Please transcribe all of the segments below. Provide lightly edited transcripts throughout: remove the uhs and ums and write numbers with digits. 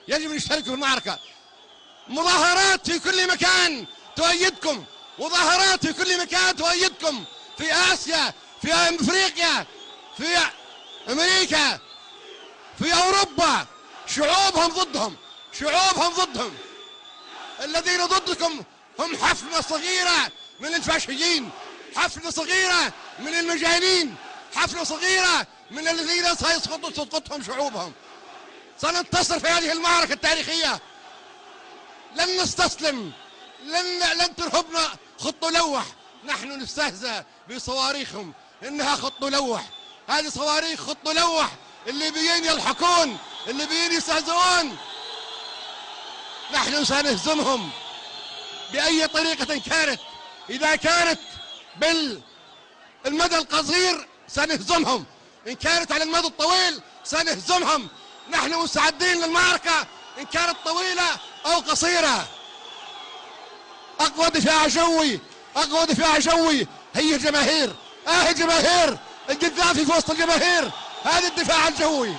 يجب أن يشتركوا في المعركة. مظاهرات في كل مكان تؤيدكم، مظاهرات في كل مكان تؤيدكم، في آسيا، في أفريقيا، في أمريكا، في أوروبا. شعوبهم ضدهم، شعوبهم ضدهم. الذين ضدكم هم حفنة صغيرة من الفاشيين، حفنة صغيرة من المجانين، حفنة صغيرة من الذين سيسقطهم شعوبهم. سننتصر في هذه المعركة التاريخية. لن نستسلم، لن ترهبنا خط ملوح. نحن نستهزأ بصواريخهم إنها خط ملوح. هذه صواريخ خط ملوح، اللي بيين يلحقون، اللي بيين يستهزئون. نحن سنهزمهم بأي طريقة كانت. إذا كانت بالمدى القصير سنهزمهم، إن كانت على المدى الطويل سنهزمهم. نحن مستعدين للمعركة إن كانت طويلة أو قصيرة. أقوى دفاع جوي، أقوى دفاع جوي هي الجماهير. الجماهير، القذافي في وسط الجماهير، هذا الدفاع الجوي.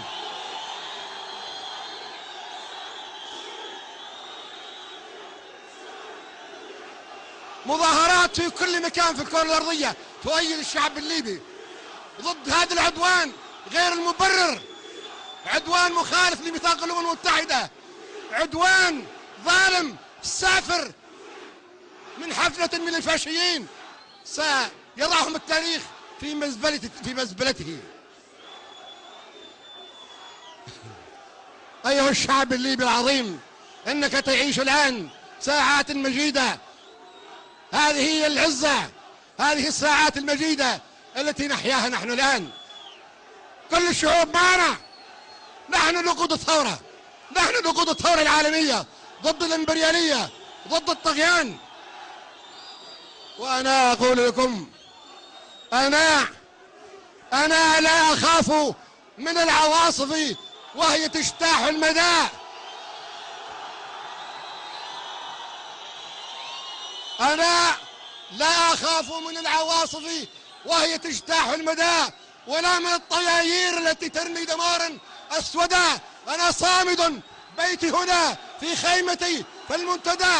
مظاهرات في كل مكان في الكرة الأرضية تؤيد الشعب الليبي ضد هذا العدوان غير المبرر، عدوان مخالف لميثاق الأمم المتحدة، عدوان ظالم سافر من حفلة من الفاشيين سيضعهم التاريخ في مزبلته. أيها الشعب الليبي العظيم، إنك تعيش الآن ساعات مجيدة. هذه هي العزة، هذه الساعات المجيدة التي نحياها نحن الآن. كل الشعوب معنا، نحن نقود الثورة، نحن نقود الثورة العالمية ضد الإمبريالية، ضد الطغيان. وأنا أقول لكم، أنا لا أخاف من العواصف وهي تجتاح المدى. أنا لا أخاف من العواصف وهي تجتاح المدى، ولا من الطيايير التي ترمي دمارا أسودا. أنا صامد، بيتي هنا في خيمتي في المنتدى.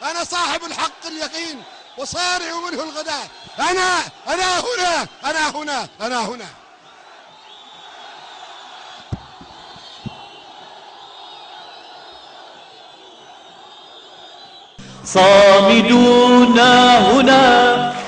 أنا صاحب الحق اليقين وصارع منه الغداء. أنا هنا، أنا هنا، أنا هنا. صامدون هنا